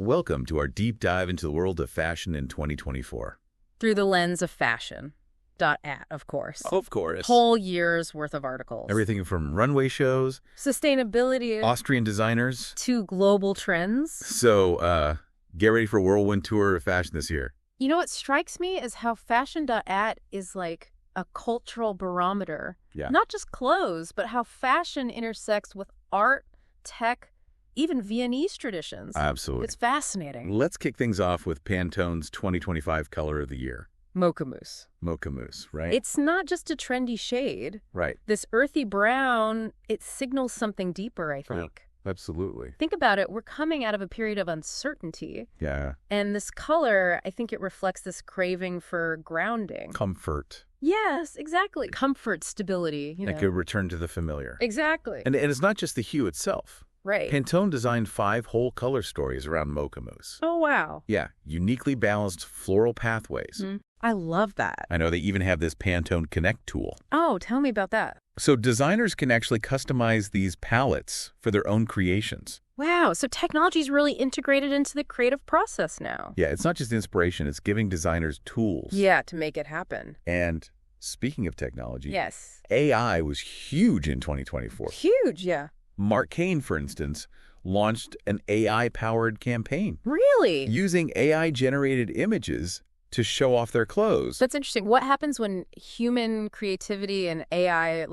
Welcome to our deep dive into the world of fashion in 2024. Through the lens of Fashion.at, of course. Of course. Whole year's worth of articles. Everything from runway shows, Sustainability, Austrian designers, to global trends. So, get ready for a whirlwind tour of fashion this year. You know what strikes me is how Fashion.at is like a cultural barometer. Yeah. Not just clothes, but how fashion intersects with art, tech, even Viennese traditions. Absolutely. It's fascinating. Let's kick things off with Pantone's 2025 color of the year. Mocha mousse. Mocha mousse, right? It's not just a trendy shade. Right. This earthy brown, it signals something deeper, I think. Absolutely. Think about it. We're coming out of a period of uncertainty. Yeah. And this color, I think it reflects this craving for grounding. Comfort. Yes, exactly. Comfort, stability, Like a return to the familiar. Exactly. And it's not just the hue itself. Right. Pantone designed 5 whole color stories around mocha mousse. Oh, wow. Yeah, uniquely balanced floral pathways. I love that. I know they even have this Pantone Connect tool. Oh, tell me about that. So designers can actually customize these palettes for their own creations. Wow, so technology's really integrated into the creative process now. Yeah, it's not just inspiration, it's giving designers tools. Yeah, to make it happen. And speaking of technology, Yes. AI was huge in 2024. Huge, yeah. Mark Kane, for instance, launched an AI-powered campaign Really? using AI-generated images to show off their clothes. That's interesting. What happens when human creativity and AI,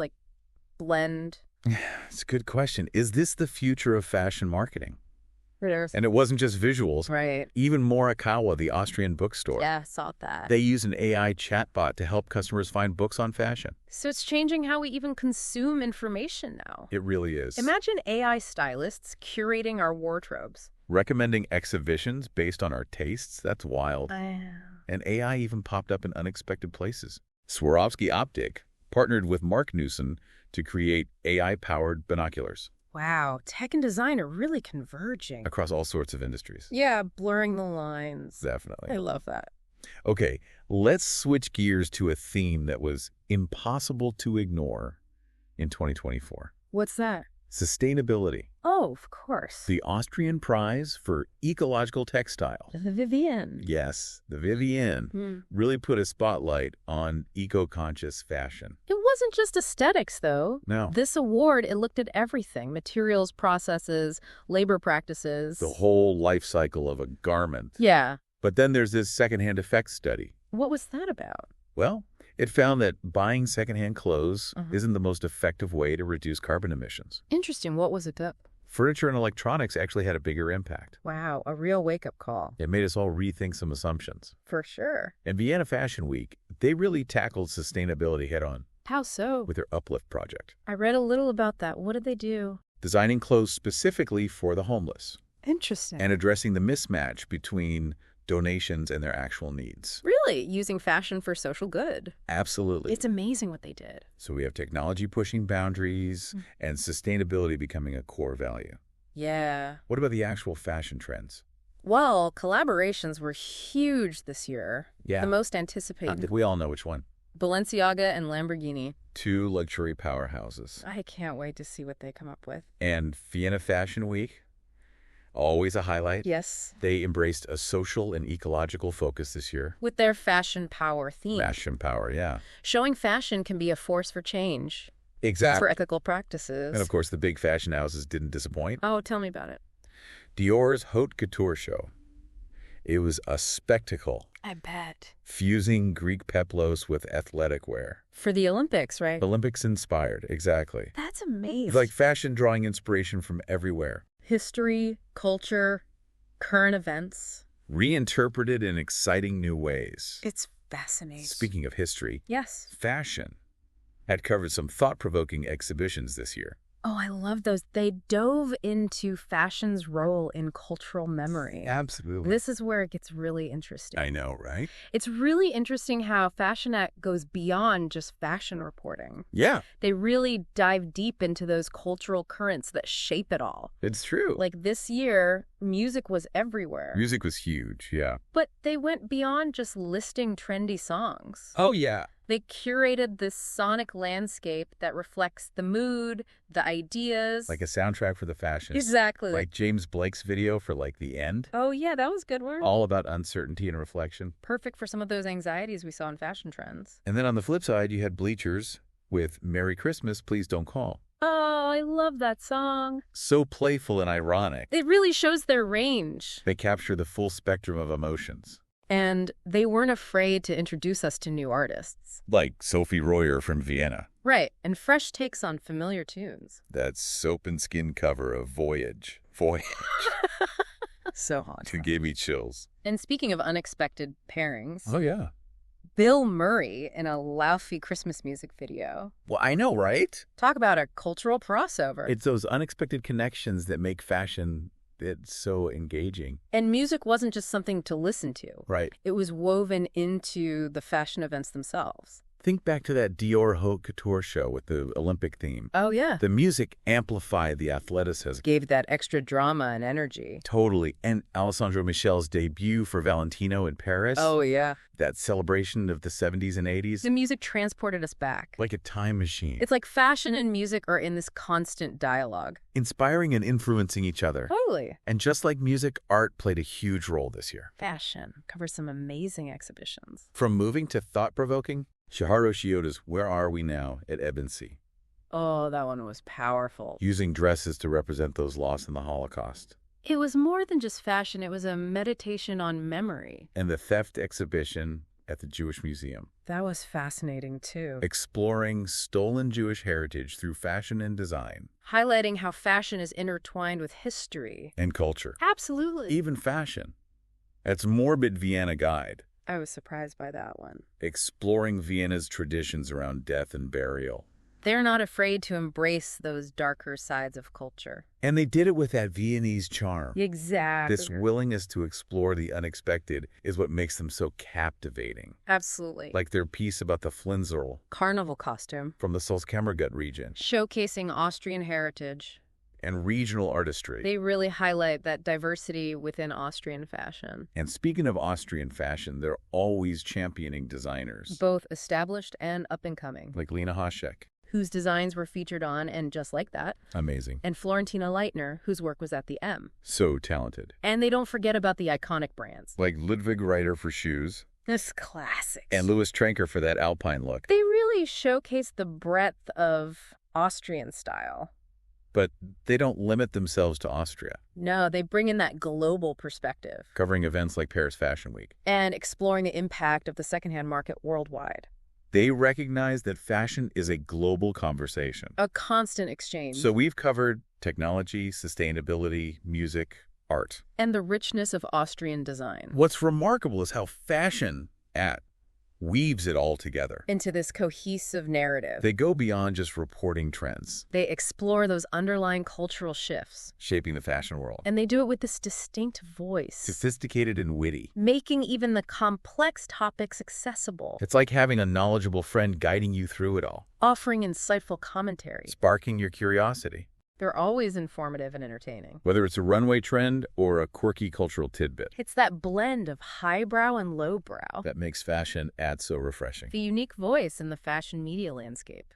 blend? It's a good question. Is this the future of fashion marketing? And And it wasn't just visuals. right. Even Morikawa, the Austrian bookstore, Yeah, saw that. they use an AI chatbot to help customers find books on fashion. So it's changing how we even consume information now. It really is. Imagine AI stylists curating our wardrobes. Recommending exhibitions based on our tastes, that's wild. I And AI even popped up in unexpected places. Swarovski Optic partnered with Mark Newson to create AI-powered binoculars Wow, tech and design are really converging. across all sorts of industries. Yeah, blurring the lines. Definitely. I love that. Okay, let's switch gears to a theme that was impossible to ignore in 2024. What's that? Sustainability. Oh, of course. The Austrian Prize for Ecological Textile. The Vivienne. Yes, the Vivienne really put a spotlight on eco-conscious fashion. It wasn't just aesthetics, though. No. This award, it looked at everything. Materials, processes, labor practices. The whole life cycle of a garment. Yeah. But then there's this secondhand effects study. What was that about? Well, it found that buying secondhand clothes isn't the most effective way to reduce carbon emissions. Interesting. What was it up? Furniture and electronics actually had a bigger impact. Wow, a real wake-up call. It made us all rethink some assumptions. For sure. And Vienna Fashion Week, they really tackled sustainability head-on How so? with their Uplift project, I read a little about that. What did they do? designing clothes specifically for the homeless Interesting. and addressing the mismatch between donations and their actual needs. Really, using fashion for social good. Absolutely. It's amazing what they did. So we have technology pushing boundaries and sustainability becoming a core value. Yeah. What about the actual fashion trends? Well, collaborations were huge this year. Yeah. The most anticipated. We all know which one. Balenciaga and Lamborghini. 2 luxury powerhouses. I can't wait to see what they come up with. And Vienna Fashion Week, always a highlight. Yes. They embraced a social and ecological focus this year. With their fashion power theme. Fashion power, yeah. Showing fashion can be a force for change. Exactly. For ethical practices. And of course, the big fashion houses didn't disappoint. Oh, tell me about it. Dior's Haute Couture show. It was a spectacle, I bet. fusing Greek peplos with athletic wear. For the Olympics, right? Olympics inspired, exactly. That's amazing. Like fashion drawing inspiration from everywhere. History, culture, current events. Reinterpreted in exciting new ways. It's fascinating. Speaking of history, Yes. fashion had covered some thought-provoking exhibitions this year. Oh, I love those. They dove into fashion's role in cultural memory. Absolutely. This is where it gets really interesting. I know, right? It's really interesting how Fashion.at goes beyond just fashion reporting. Yeah, They really dive deep into those cultural currents that shape it all. it's true. Like this year, music was everywhere. Music was huge, yeah. But they went beyond just listing trendy songs. Oh, yeah. They curated this sonic landscape that reflects the mood, the ideas. Like a soundtrack for the fashion. Exactly. Like James Blake's video for like The End. Oh, yeah, that was a good word. All about uncertainty and reflection. Perfect for some of those anxieties we saw in fashion trends. And then on the flip side, you had Bleachers with Merry Christmas, Please Don't Call. Oh, I love that song. So playful and ironic. It really shows their range. They capture the full spectrum of emotions. And they weren't afraid to introduce us to new artists. Like Sophie Royer from Vienna. Right, and fresh takes on familiar tunes. That soap and skin cover of Voyage. Voyage. So hot. It gave me chills. And speaking of unexpected pairings, Oh, yeah. Bill Murray in a Laufey Christmas music video. Well, I know, right? Talk about a cultural crossover. It's those unexpected connections that make fashion so engaging. And music wasn't just something to listen to. Right. It was woven into the fashion events themselves. Think back to that Dior Haute Couture show with the Olympic theme. Oh, yeah. The music amplified the athleticism. Gave that extra drama and energy. Totally. And Alessandro Michel's debut for Valentino in Paris. Oh, yeah. That celebration of the 70s and 80s. The music transported us back. Like a time machine. It's like fashion and music are in this constant dialogue. Inspiring and influencing each other. Totally. And just like music, art played a huge role this year. Fashion covers some amazing exhibitions. From moving to thought-provoking, Shiharu Shioda's Where Are We Now at Ebensee. Oh, that one was powerful. Using dresses to represent those lost in the Holocaust. It was more than just fashion. It was a meditation on memory. And the theft exhibition at the Jewish Museum. That was fascinating, too. Exploring stolen Jewish heritage through fashion and design. Highlighting how fashion is intertwined with history. And culture. Absolutely. Even fashion. That's Morbid Vienna Guide. I was surprised by that one. Exploring Vienna's traditions around death and burial. They're not afraid to embrace those darker sides of culture. And they did it with that Viennese charm. Exactly. This willingness to explore the unexpected is what makes them so captivating. Absolutely. Like their piece about the Flinzel Carnival costume. from the Salzkammergut region. Showcasing Austrian heritage. And regional artistry. They really highlight that diversity within Austrian fashion. And speaking of Austrian fashion, they're always championing designers. Both established and up-and-coming. Like Lena Haschek. Whose designs were featured on And Just Like That. Amazing. And Florentina Leitner, whose work was at the M. So talented. And they don't forget about the iconic brands. Like Ludwig Reiter for shoes. This classics. And Louis Trenker for that Alpine look. They really showcase the breadth of Austrian style. But they don't limit themselves to Austria. No, they bring in that global perspective. Covering events like Paris Fashion Week. And exploring the impact of the secondhand market worldwide. They recognize that fashion is a global conversation. A constant exchange. So we've covered technology, sustainability, music, art. And the richness of Austrian design. What's remarkable is how Fashion.at weaves it all together. Into this cohesive narrative. They go beyond just reporting trends. They explore those underlying cultural shifts. Shaping the fashion world. And they do it with this distinct voice. Sophisticated and witty. Making even the complex topics accessible. It's like having a knowledgeable friend guiding you through it all. Offering insightful commentary. Sparking your curiosity. They're always informative and entertaining. Whether it's a runway trend or a quirky cultural tidbit. It's that blend of highbrow and lowbrow that makes Fashion.at so refreshing. The unique voice in the fashion media landscape.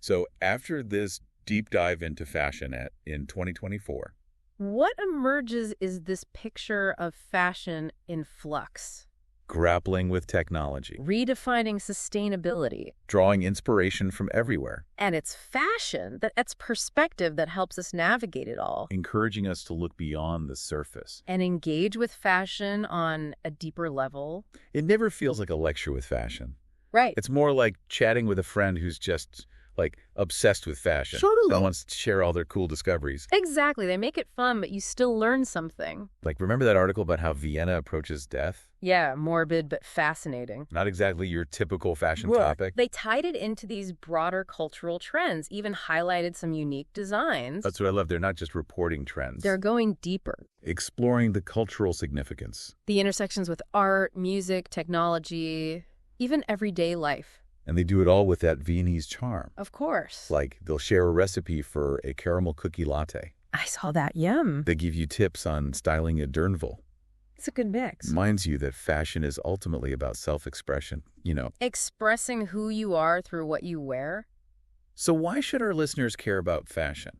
So after this deep dive into Fashion.at in 2024, what emerges is this picture of fashion in flux. Grappling with technology. Redefining sustainability. Drawing inspiration from everywhere. And it's fashion, that's perspective that helps us navigate it all. Encouraging us to look beyond the surface. And engage with fashion on a deeper level. It never feels like a lecture with fashion. Right. It's more like chatting with a friend who's just like obsessed with fashion. Totally. That wants to share all their cool discoveries. Exactly. They make it fun, but you still learn something. Like, remember that article about how Vienna approaches death? Yeah, morbid but fascinating. Not exactly your typical fashion topic. They tied it into these broader cultural trends, even highlighted some unique designs. That's what I love. They're not just reporting trends. They're going deeper. Exploring the cultural significance. The intersections with art, music, technology, even everyday life. And they do it all with that Viennese charm. Of course. Like, they'll share a recipe for a caramel cookie latte. I saw that. Yum. They give you tips on styling a dirndl. It's a good mix. Reminds you that fashion is ultimately about self-expression, Expressing who you are through what you wear. So why should our listeners care about fashion?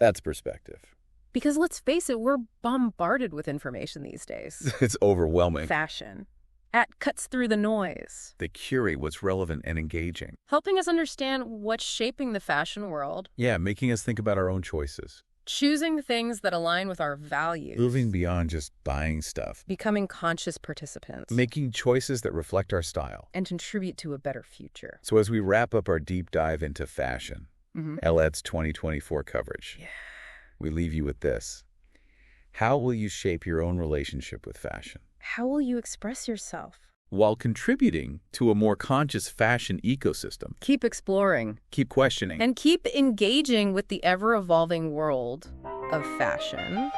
That's perspective. Because let's face it, we're bombarded with information these days. It's overwhelming. Fashion. Cuts through the noise. They curate what's relevant and engaging. Helping us understand what's shaping the fashion world. Yeah, making us think about our own choices. Choosing things that align with our values. Moving beyond just buying stuff. Becoming conscious participants. Making choices that reflect our style. And contribute to a better future. So as we wrap up our deep dive into fashion, LED's 2024 coverage, we leave you with this. How will you shape your own relationship with fashion? How will you express yourself? While contributing to a more conscious fashion ecosystem. Keep exploring. Keep questioning. And keep engaging with the ever-evolving world of fashion.